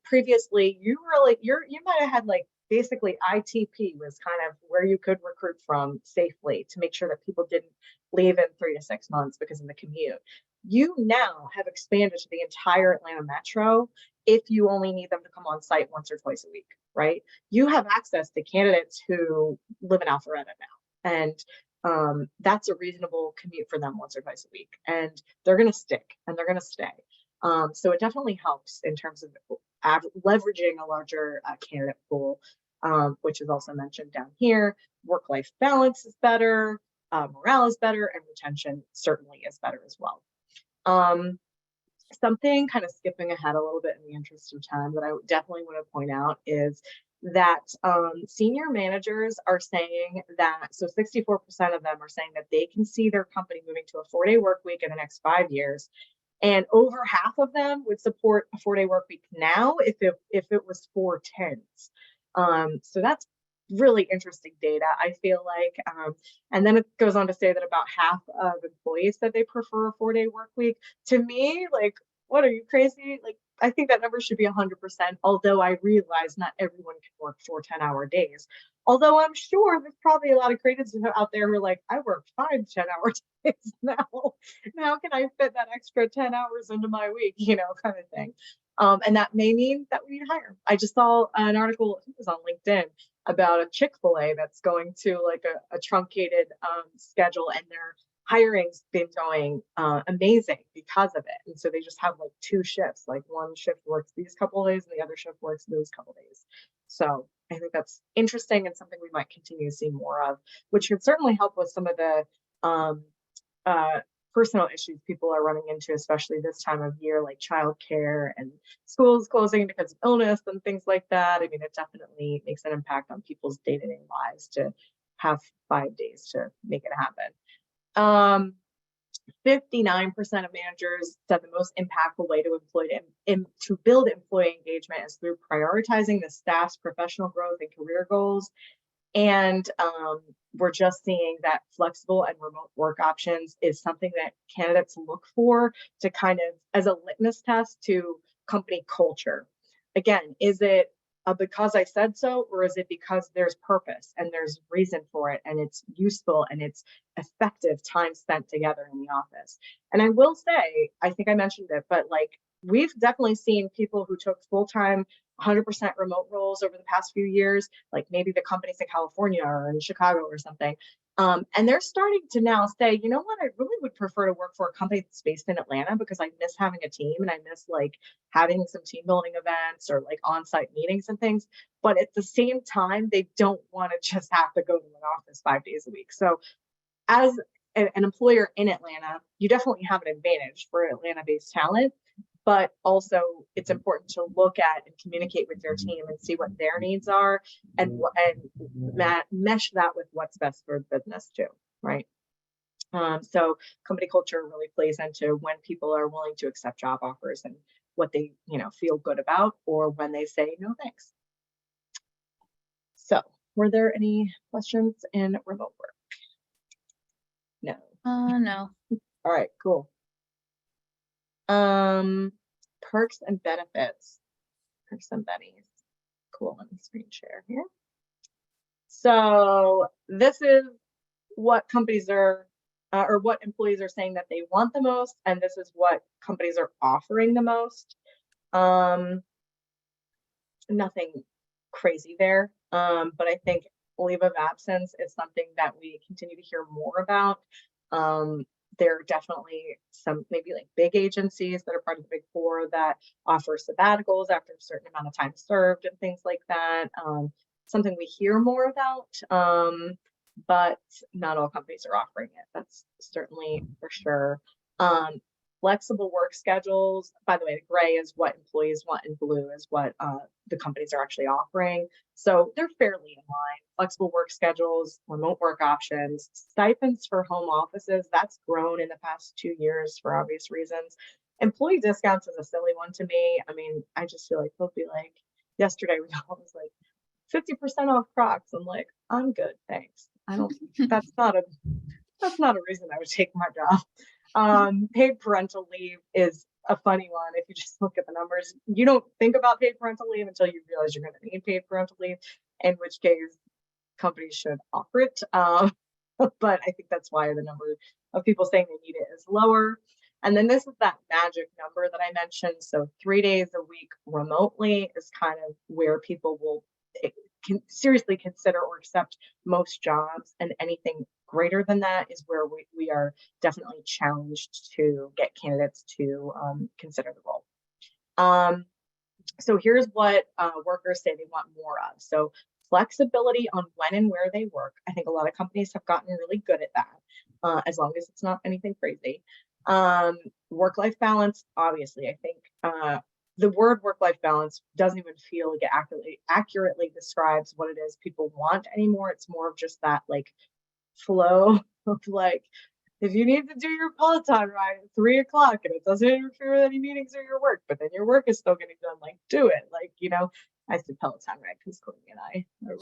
previously you might have had like basically ITP was kind of where you could recruit from safely to make sure that people didn't leave in 3 to 6 months because of the commute. You now have expanded to the entire Atlanta metro if you only need them to come on site once or twice a week, right? You have access to candidates who live in Alpharetta now, and that's a reasonable commute for them once or twice a week, and they're going to stick and they're going to stay. So it definitely helps in terms of leveraging a larger candidate pool, which is also mentioned down here. Work-life balance is better, morale is better, and retention certainly is better as well. Something kind of skipping ahead a little bit in the interest of time that I definitely want to point out is that senior managers are saying that, so 64% of them are saying that they can see their company moving to a 4-day work week in the next 5 years. And over half of them would support a 4-day work week now if it was 4 10s. So that's really interesting data, I feel like. And then it goes on to say that about half of employees said they prefer a 4-day work week. To me, like, what, are you crazy? Like, I think that number should be 100%, although I realize not everyone can work 4 10-hour days. Although I'm sure there's probably a lot of creatives out there who are like, I work 5 10-hour days now. How can I fit that extra 10 hours into my week, kind of thing. And that may mean that we need to hire. I just saw an article, I think it was on LinkedIn, about a Chick-fil-A that's going to like a truncated schedule, and their hiring's been going amazing because of it. And so they just have like 2 shifts, like one shift works these couple of days and the other shift works those couple of days. So I think that's interesting and something we might continue to see more of, which could certainly help with some of the personal issues people are running into, especially this time of year, like childcare and schools closing because of illness and things like that. I mean, it definitely makes an impact on people's day-to-day lives to have 5 days to make it happen. 59% of managers said the most impactful way to build employee engagement is through prioritizing the staff's professional growth and career goals. And we're just seeing that flexible and remote work options is something that candidates look for to kind of as a litmus test to company culture. Again, is it because I said so, or is it because there's purpose and there's reason for it and it's useful and it's effective time spent together in the office? And I will say, I think I mentioned it, but like we've definitely seen people who took full-time 100% remote roles over the past few years, like maybe the companies in California or in Chicago or something. And they're starting to now say, you know what, I really would prefer to work for a company that's based in Atlanta because I miss having a team and I miss like having some team building events or like on-site meetings and things. But at the same time, they don't want to just have to go to an office 5 days a week. So as an employer in Atlanta, you definitely have an advantage for Atlanta-based talent. But also it's important to look at and communicate with your team and see what their needs are and mesh that with what's best for the business too, right? So company culture really plays into when people are willing to accept job offers and what they, feel good about, or when they say no thanks. So were there any questions in remote work? No. No. All right, cool. Perks and benefits. Perks and bennies. Cool. Let me screen share here. So this is what companies are, or what employees are saying that they want the most, and this is what companies are offering the most. Nothing crazy there, but I think leave of absence is something that we continue to hear more about. There are definitely some maybe like big agencies that are part of the Big Four that offer sabbaticals after a certain amount of time served and things like that. Something we hear more about, but not all companies are offering it. That's certainly for sure. Flexible work schedules. By the way, the gray is what employees want and blue is what the companies are actually offering. So they're fairly in line. Flexible work schedules, remote work options, stipends for home offices. That's grown in the past 2 years for obvious reasons. Employee discounts is a silly one to me. I mean, I just feel like they'll be like, yesterday we got was like 50% off Crocs. I'm like, I'm good, thanks. I don't, that's not a reason I would take my job. Paid parental leave is a funny one. If you just look at the numbers, you don't think about paid parental leave until you realize you're going to need paid parental leave, in which case companies should offer it. But I think that's why the number of people saying they need it is lower. And then this is that magic number that I mentioned. So 3 days a week remotely is kind of where people will seriously consider or accept most jobs, and anything greater than that is where we are definitely challenged to get candidates to consider the role. So here's what workers say they want more of. So flexibility on when and where they work. I think a lot of companies have gotten really good at that, as long as it's not anything crazy. Work-life balance, obviously, I think the word work-life balance doesn't even feel like it accurately describes what it is people want anymore. It's more of just that like flow of like, if you need to do your Peloton ride at 3 o'clock and it doesn't interfere with any meetings or your work, but then your work is still getting done, like do it. Like, I said Peloton ride because Courtney and I are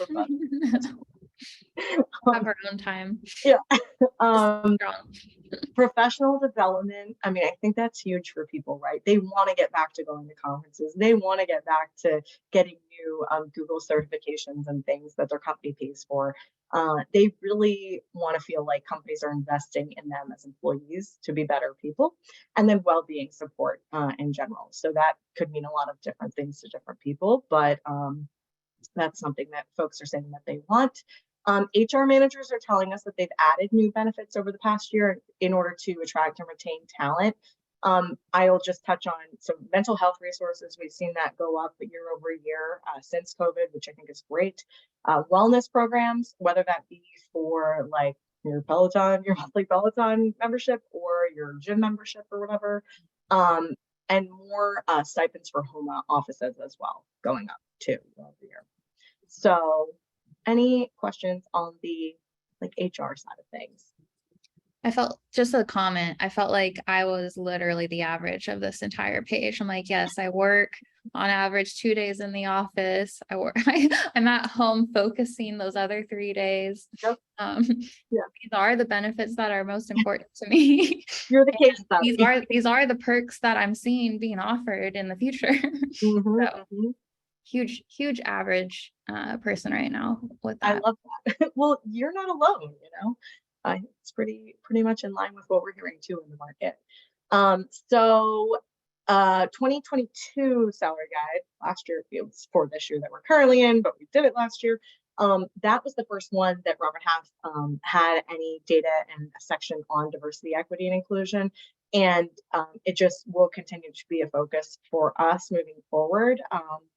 Have our own time. Yeah. Professional development. I mean, I think that's huge for people, right? They want to get back to going to conferences. They want to get back to getting new Google certifications and things that their company pays for. They really want to feel like companies are investing in them as employees to be better people, and then well-being support in general. So that could mean a lot of different things to different people, but that's something that folks are saying that they want. HR managers are telling us that they've added new benefits over the past year in order to attract and retain talent. I'll just touch on some mental health resources. We've seen that go up year over year since COVID, which I think is great. Wellness programs, whether that be for like your Peloton, your monthly Peloton membership or your gym membership or whatever. And more stipends for home offices as well, going up too every year. So any questions on the like HR side of things? I felt just a comment. I felt like I was literally the average of this entire page. I'm like, yes, I work on average 2 days in the office. I'm at home focusing those other 3 days. Yep. Um, Yeah. these are the benefits that are most important to me. You're the And case study. these are the perks that I'm seeing being offered in the future. Mhm, So mhm. huge average person right now with I that. love that. Well, you're not alone, you know. It's pretty much in line with what we're hearing too in the market. So 2022 salary guide last year, it was for this year that we're currently in, but we did it last year. That was the first one that Robert Half had any data and a section on diversity, equity, and inclusion. And it just will continue to be a focus for us moving forward.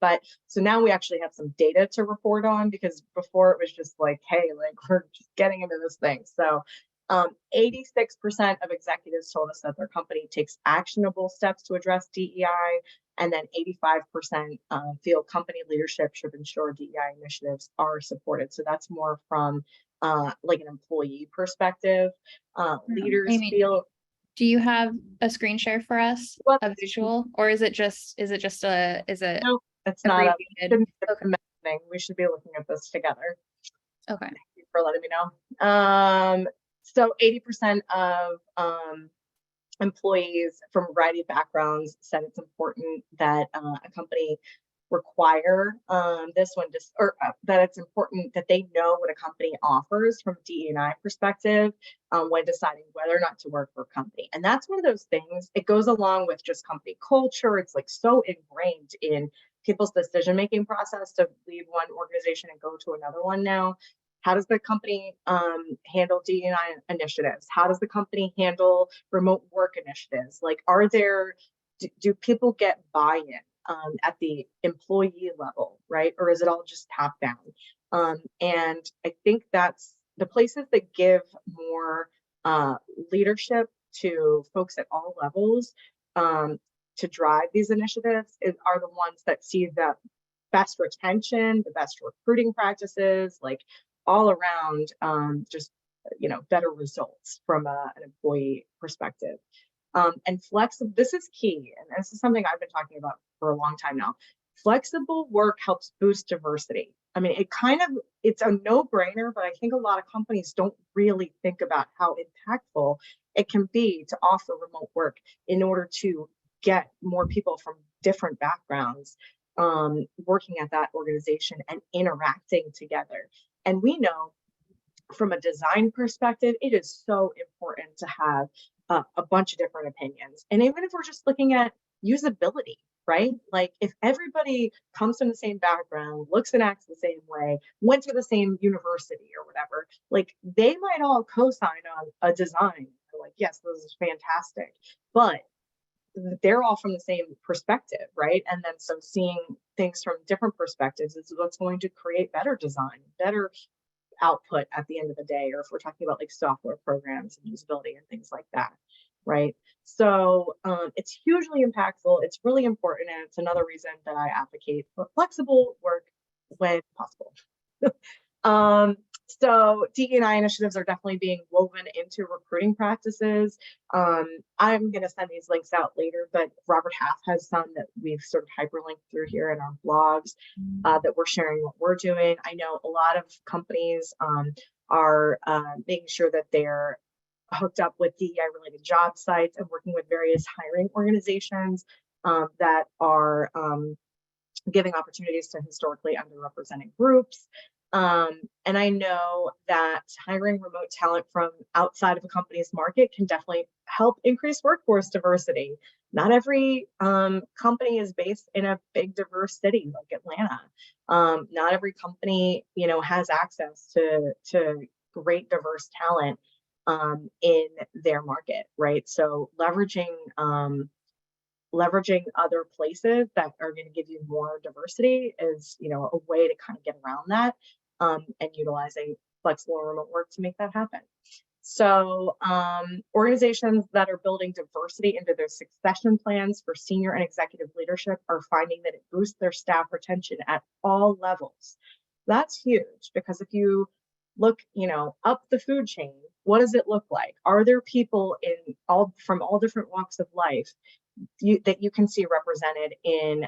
But so now we actually have some data to report on, because before it was just like, hey, like we're just getting into this thing. So 86% of executives told us that their company takes actionable steps to address DEI, and then 85% feel company leadership should ensure DEI initiatives are supported. So that's more from like an employee perspective. Leaders Amy, feel do you have a screen share for us, what? a visual, or is it No, it's not a. abbreviated? Shouldn't be Okay. mentioning. We should be looking at this together. Okay. Thank you for letting me know. So 80% of employees from a variety of backgrounds said it's important that a company require this one just or that it's important that they know what a company offers from a DE&I perspective when deciding whether or not to work for a company. And that's one of those things. It goes along with just company culture. It's like so ingrained in people's decision making process to leave one organization and go to another one now. How does the company handle DE&I initiatives? How does the company handle remote work initiatives? Like, do people get buy-in at the employee level, right? Or is it all just top down? And I think that's the places that give more leadership to folks at all levels to drive these initiatives are the ones that see the best retention, the best recruiting practices, like all around just better results from an employee perspective. And flexible, this is key, and this is something I've been talking about for a long time now. Flexible work helps boost diversity. I mean, it's a no-brainer, but I think a lot of companies don't really think about how impactful it can be to offer remote work in order to get more people from different backgrounds working at that organization and interacting together. And we know from a design perspective, it is so important to have a bunch of different opinions. And even if we're just looking at usability, right? Like if everybody comes from the same background, looks and acts the same way, went to the same university or whatever, like they might all co-sign on a design. They're like, yes, this is fantastic. But they're all from the same perspective, right? And then so seeing things from different perspectives is what's going to create better design, better output at the end of the day, or if we're talking about like software programs and usability and things like that, right? So it's hugely impactful. It's really important, and it's another reason that I advocate for flexible work when possible. So DE&I initiatives are definitely being woven into recruiting practices. I'm going to send these links out later, but Robert Half has some that we've sort of hyperlinked through here in our blogs that we're sharing what we're doing. I know a lot of companies are making sure that they're hooked up with DEI related job sites and working with various hiring organizations that are giving opportunities to historically underrepresented groups. And I know that hiring remote talent from outside of a company's market can definitely help increase workforce diversity. Not every company is based in a big diverse city like Atlanta. Not every company, has access to great diverse talent in their market, right? So leveraging other places that are going to give you more diversity is, a way to kind of get around that and utilizing flexible and remote work to make that happen. So organizations that are building diversity into their succession plans for senior and executive leadership are finding that it boosts their staff retention at all levels. That's huge, because if you look, up the food chain, what does it look like? Are there people from all different walks of life that you can see represented in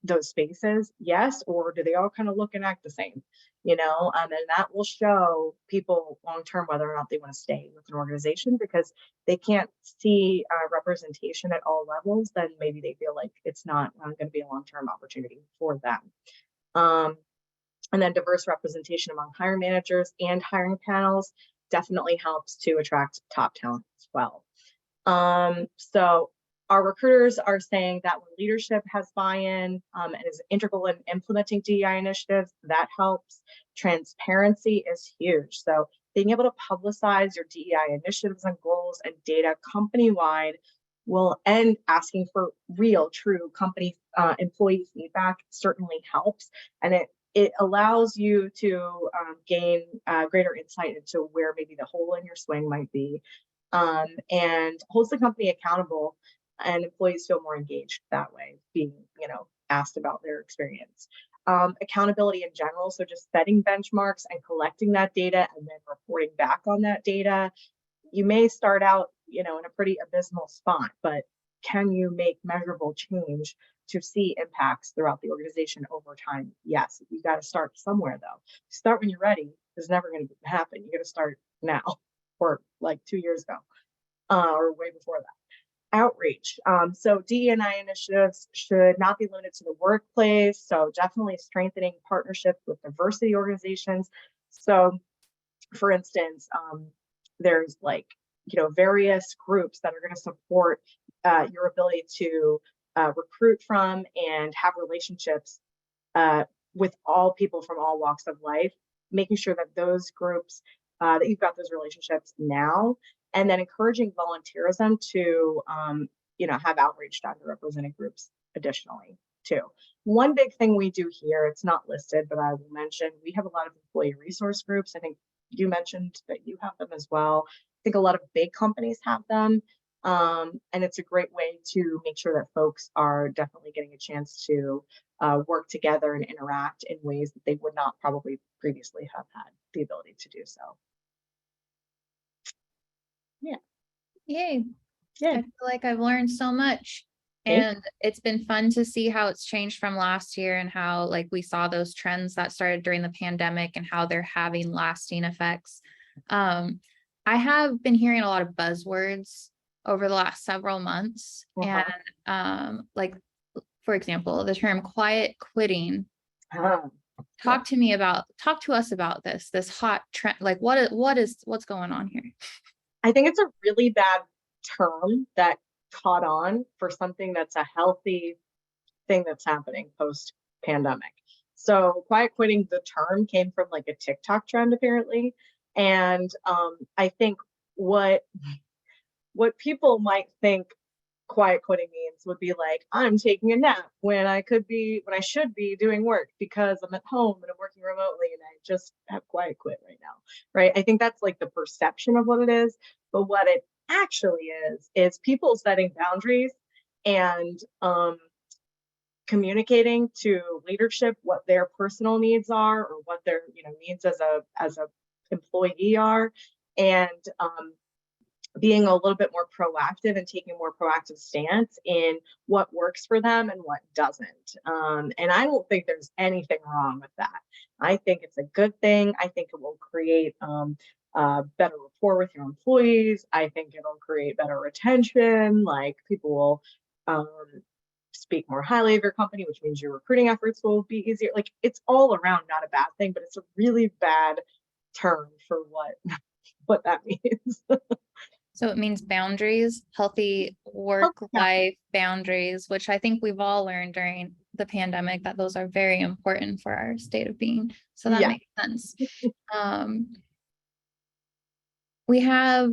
those spaces? Yes, or do they all kind of look and act the same? And that will show people long term whether or not they want to stay with an organization, because they can't see representation at all levels. Then maybe they feel like it's not going to be a long term opportunity for them. And then diverse representation among hiring managers and hiring panels definitely helps to attract top talent as well. So our recruiters are saying that when leadership has buy-in and is integral in implementing DEI initiatives, that helps. Transparency is huge. So being able to publicize your DEI initiatives and goals and data company-wide will end asking for real, true company employee feedback certainly helps. And it allows you to gain greater insight into where maybe the hole in your swing might be, and holds the company accountable, and employees feel more engaged that way, being asked about their experience. Accountability in general, so just setting benchmarks and collecting that data and then reporting back on that data. You may start out in a pretty abysmal spot, but can you make measurable change to see impacts throughout the organization over time? Yes. You got to start somewhere, though. Start when you're ready is never going to happen. You got to start now, or like 2 years ago, or way before that. Outreach. So DE&I initiatives should not be limited to the workplace. So definitely strengthening partnerships with diversity organizations. So for instance, there's various groups that are going to support your ability to recruit from and have relationships with all people from all walks of life, making sure that those groups, that you've got those relationships now, and then encouraging volunteerism to, have outreach to underrepresented groups additionally too. One big thing we do here, it's not listed, but I will mention, we have a lot of employee resource groups. I think you mentioned that you have them as well. I think a lot of big companies have them. And it's a great way to make sure that folks are definitely getting a chance to work together and interact in ways that they would not probably previously have had the ability to do so. Yeah. Yay. Yeah. I feel like I've learned so much. And it's been fun to see how it's changed from last year, and how we saw those trends that started during the pandemic and how they're having lasting effects. I have been hearing a lot of buzzwords over the last several months. And for example, the term quiet quitting. Talk to us about this hot trend. What's going on here? I think it's a really bad term that caught on for something that's a healthy thing that's happening post pandemic. So quiet quitting, the term came from a TikTok trend apparently. And I think what people might think quiet quitting means would be I'm taking a nap when I should be doing work because I'm at home and I'm working remotely and I just have quiet quit right now. Right. I think that's the perception of what it is. But what it actually is people setting boundaries and communicating to leadership what their personal needs are, or what their needs as a employee are, and being a little bit more proactive and taking a more proactive stance in what works for them and what doesn't. And I don't think there's anything wrong with that. I think it's a good thing. I think it will create better rapport with your employees. I think it'll create better retention. People will speak more highly of your company, which means your recruiting efforts will be easier. It's all around not a bad thing, but it's a really bad term for what that means. So it means boundaries, healthy work-life boundaries, which I think we've all learned during the pandemic that those are very important for our state of being. So that makes sense. We have,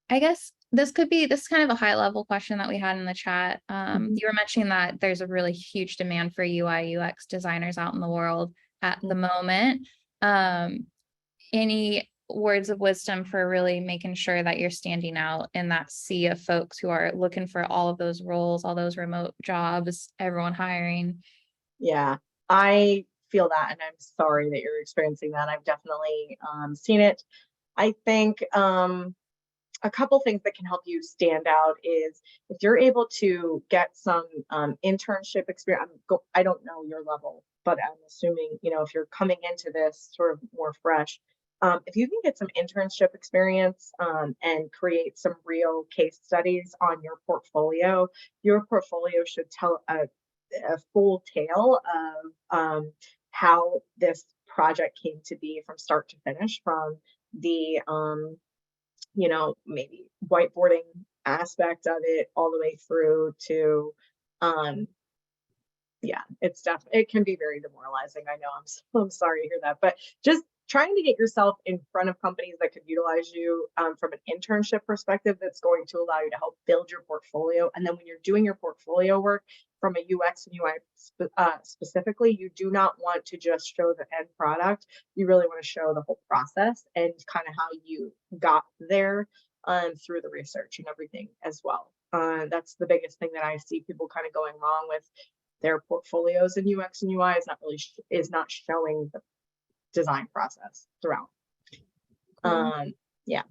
I guess this is kind of a high level question that we had in the chat. You were mentioning that there's a really huge demand for UI UX designers out in the world at the moment. any words of wisdom for really making sure that you're standing out in that sea of folks who are looking for all of those roles, all those remote jobs, everyone hiring? Yeah, I feel that, and I'm sorry that you're experiencing that. I've definitely seen it. I think a couple things that can help you stand out is if you're able to get some internship experience. I don't know your level, but I'm assuming, if you're coming into this sort of more fresh, if you can get some internship experience and create some real case studies on your portfolio should tell a full tale of how this project came to be from start to finish, from the maybe whiteboarding aspect of it all the way through to, um, yeah, it can be very demoralizing. I know. I'm sorry to hear that, but just trying to get yourself in front of companies that could utilize you from an internship perspective, that's going to allow you to help build your portfolio. And then when you're doing your portfolio work from a UX and UI specifically, you do not want to just show the end product. You really want to show the whole process and kind of how you got there through the research and everything as well. That's the biggest thing that I see people kind of going wrong with their portfolios in UX and UI, is not showing the design process throughout. Cool. Yeah.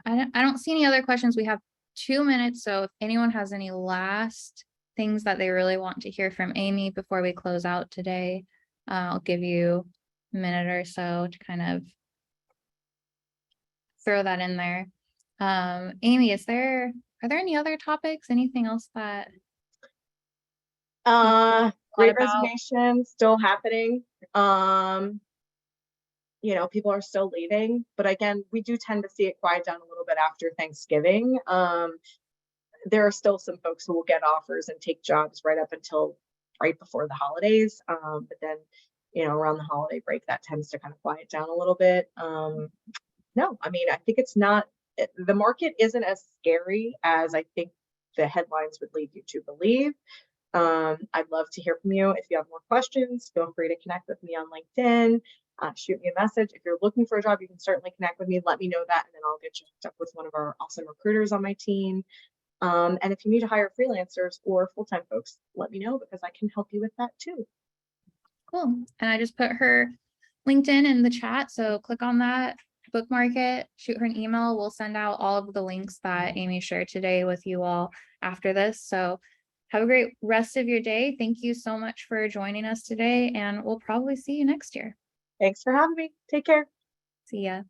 I don't see any other questions. We have 2 minutes, so if anyone has any last things that they really want to hear from Amy before we close out today, I'll give you a minute or so to kind of throw that in there. Amy, are there any other topics? Anything else that Great about? resignation still happening. People are still leaving, but again, we do tend to see it quiet down a little bit after Thanksgiving. There are still some folks who will get offers and take jobs right before the holidays. But then, around the holiday break, that tends to kind of quiet down a little bit. No, I mean, I think the market isn't as scary as I think the headlines would lead you to believe. I'd love to hear from you. If you have more questions, feel free to connect with me on LinkedIn. Shoot me a message. If you're looking for a job, you can certainly connect with me. Let me know that, and then I'll get you hooked up with one of our awesome recruiters on my team. And if you need to hire freelancers or full-time folks, let me know, because I can help you with that too. Cool. And I just put her LinkedIn in the chat, so click on that, bookmark it, shoot her an email. We'll send out all of the links that Amy shared today with you all after this. So have a great rest of your day. Thank you so much for joining us today, and we'll probably see you next year. Thanks for having me. Take care. See ya.